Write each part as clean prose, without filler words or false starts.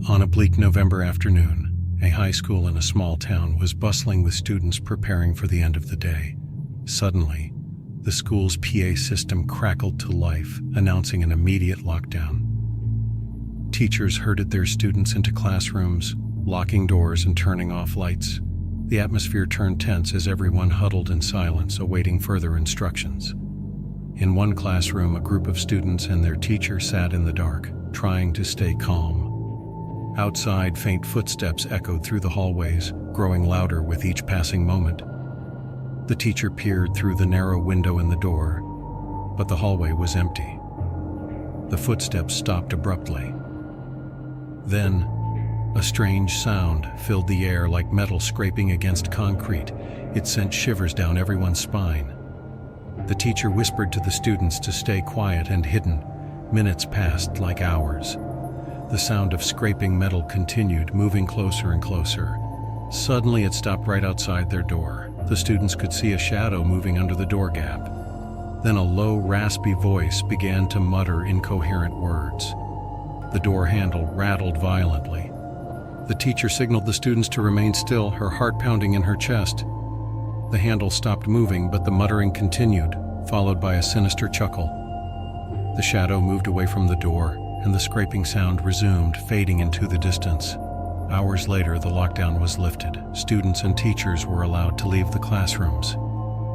On a bleak November afternoon, a high school in a small town was bustling with students preparing for the end of the day. Suddenly, the school's PA system crackled to life, announcing an immediate lockdown. Teachers herded their students into classrooms, locking doors and turning off lights. The atmosphere turned tense as everyone huddled in silence, awaiting further instructions. In one classroom, a group of students and their teacher sat in the dark, trying to stay calm. Outside, faint footsteps echoed through the hallways, growing louder with each passing moment. The teacher peered through the narrow window in the door, but the hallway was empty. The footsteps stopped abruptly. Then, a strange sound filled the air like metal scraping against concrete. It sent shivers down everyone's spine. The teacher whispered to the students to stay quiet and hidden. Minutes passed like hours. The sound of scraping metal continued, moving closer and closer. Suddenly, it stopped right outside their door. The students could see a shadow moving under the door gap. Then a low, raspy voice began to mutter incoherent words. The door handle rattled violently. The teacher signaled the students to remain still, her heart pounding in her chest. The handle stopped moving, but the muttering continued, followed by a sinister chuckle. The shadow moved away from the door, and the scraping sound resumed, fading into the distance. Hours later, the lockdown was lifted. Students and teachers were allowed to leave the classrooms.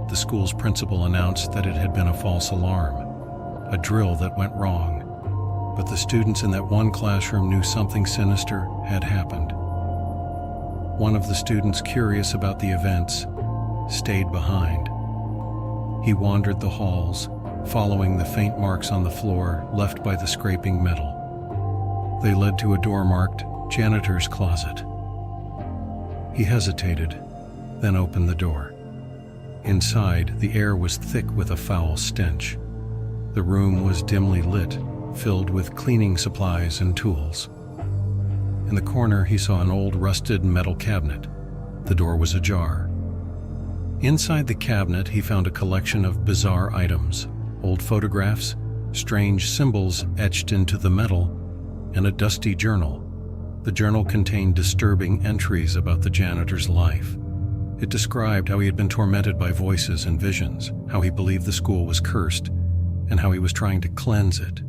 The school's principal announced that it had been a false alarm, a drill that went wrong. But the students in that one classroom knew something sinister had happened. One of the students, curious about the events, stayed behind. He wandered the halls, following the faint marks on the floor left by the scraping metal. They led to a door marked janitor's closet. He hesitated, then opened the door. Inside, the air was thick with a foul stench. The room was dimly lit, filled with cleaning supplies and tools. In the corner, he saw an old rusted metal cabinet. The door was ajar. Inside the cabinet, he found a collection of bizarre items, old photographs, strange symbols etched into the metal, and a dusty journal. The journal contained disturbing entries about the janitor's life. It described how he had been tormented by voices and visions, how he believed the school was cursed, and how he was trying to cleanse it.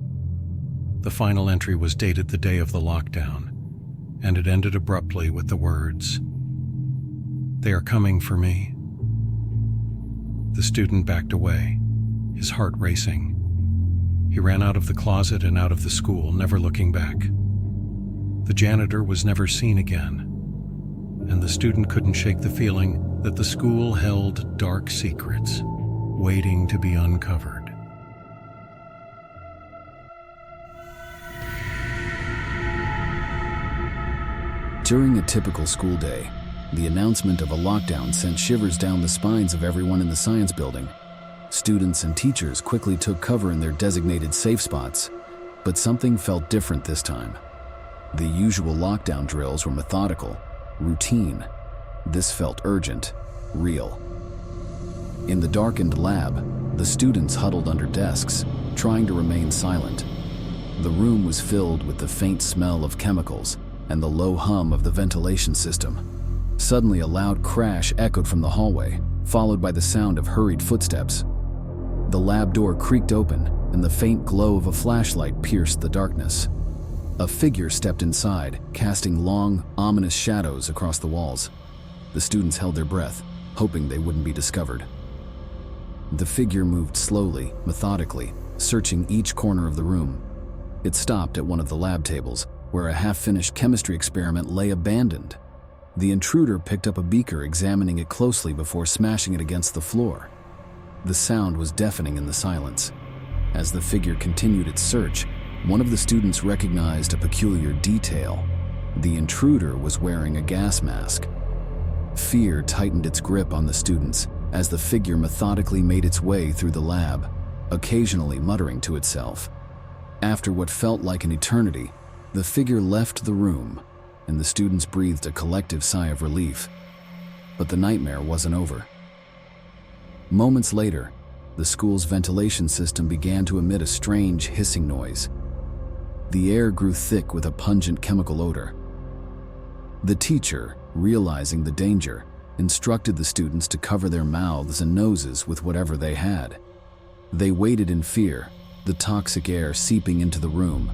The final entry was dated the day of the lockdown, and it ended abruptly with the words, "They are coming for me." The student backed away, his heart racing. He ran out of the closet and out of the school, never looking back. The janitor was never seen again, and the student couldn't shake the feeling that the school held dark secrets, waiting to be uncovered. During a typical school day, the announcement of a lockdown sent shivers down the spines of everyone in the science building. Students and teachers quickly took cover in their designated safe spots, but something felt different this time. The usual lockdown drills were methodical, routine. This felt urgent, real. In the darkened lab, the students huddled under desks, trying to remain silent. The room was filled with the faint smell of chemicals and the low hum of the ventilation system. Suddenly, a loud crash echoed from the hallway, followed by the sound of hurried footsteps. The lab door creaked open, and the faint glow of a flashlight pierced the darkness. A figure stepped inside, casting long, ominous shadows across the walls. The students held their breath, hoping they wouldn't be discovered. The figure moved slowly, methodically, searching each corner of the room. It stopped at one of the lab tables, where a half-finished chemistry experiment lay abandoned. The intruder picked up a beaker, examining it closely before smashing it against the floor. The sound was deafening in the silence. As the figure continued its search, one of the students recognized a peculiar detail. The intruder was wearing a gas mask. Fear tightened its grip on the students as the figure methodically made its way through the lab, occasionally muttering to itself. After what felt like an eternity, the figure left the room, and the students breathed a collective sigh of relief. But the nightmare wasn't over. Moments later, the school's ventilation system began to emit a strange hissing noise. The air grew thick with a pungent chemical odor. The teacher, realizing the danger, instructed the students to cover their mouths and noses with whatever they had. They waited in fear, the toxic air seeping into the room,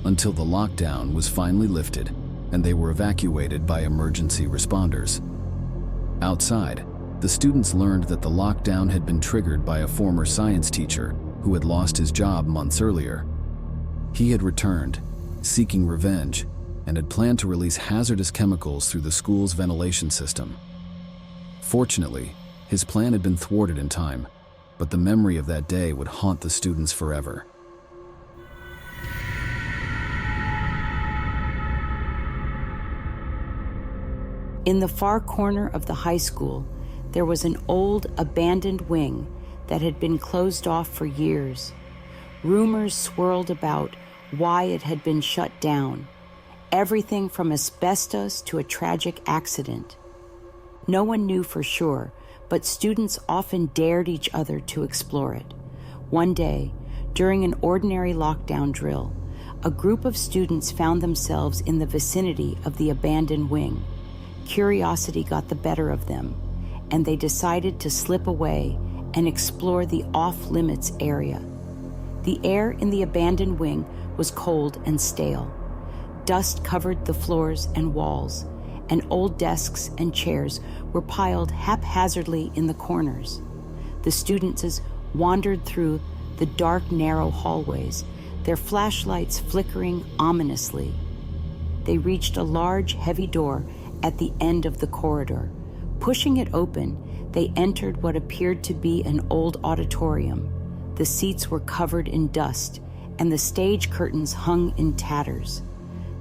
until the lockdown was finally lifted and they were evacuated by emergency responders. Outside, the students learned that the lockdown had been triggered by a former science teacher who had lost his job months earlier. He had returned, seeking revenge, and had planned to release hazardous chemicals through the school's ventilation system. Fortunately, his plan had been thwarted in time, but the memory of that day would haunt the students forever. In the far corner of the high school, there was an old, abandoned wing that had been closed off for years. Rumors swirled about why it had been shut down, everything from asbestos to a tragic accident. No one knew for sure, but students often dared each other to explore it. One day, during an ordinary lockdown drill, a group of students found themselves in the vicinity of the abandoned wing. Curiosity got the better of them, and they decided to slip away and explore the off-limits area. The air in the abandoned wing was cold and stale. Dust covered the floors and walls, and old desks and chairs were piled haphazardly in the corners. The students wandered through the dark, narrow hallways, their flashlights flickering ominously. They reached a large, heavy door at the end of the corridor. Pushing it open, they entered what appeared to be an old auditorium. The seats were covered in dust, and the stage curtains hung in tatters.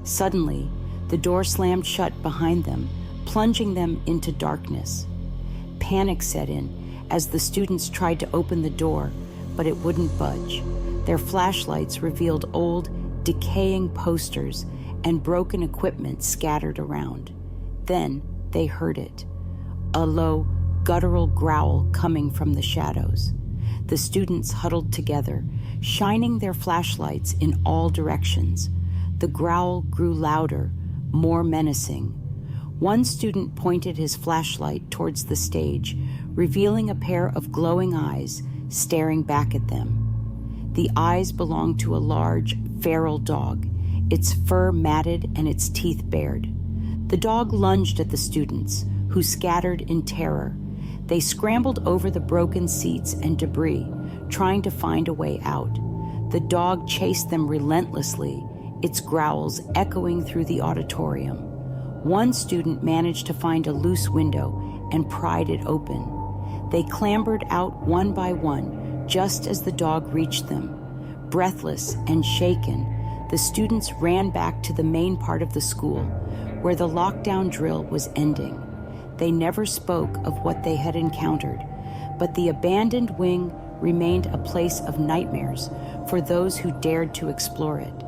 Suddenly, the door slammed shut behind them, plunging them into darkness. Panic set in as the students tried to open the door, but it wouldn't budge. Their flashlights revealed old, decaying posters and broken equipment scattered around. Then they heard it, a low, guttural growl coming from the shadows. The students huddled together, shining their flashlights in all directions. The growl grew louder, more menacing. One student pointed his flashlight towards the stage, revealing a pair of glowing eyes staring back at them. The eyes belonged to a large, feral dog, its fur matted and its teeth bared. The dog lunged at the students, who scattered in terror. They scrambled over the broken seats and debris, trying to find a way out. The dog chased them relentlessly, its growls echoing through the auditorium. One student managed to find a loose window and pried it open. They clambered out one by one, just as the dog reached them. Breathless and shaken, the students ran back to the main part of the school, where the lockdown drill was ending. They never spoke of what they had encountered, but the abandoned wing remained a place of nightmares for those who dared to explore it.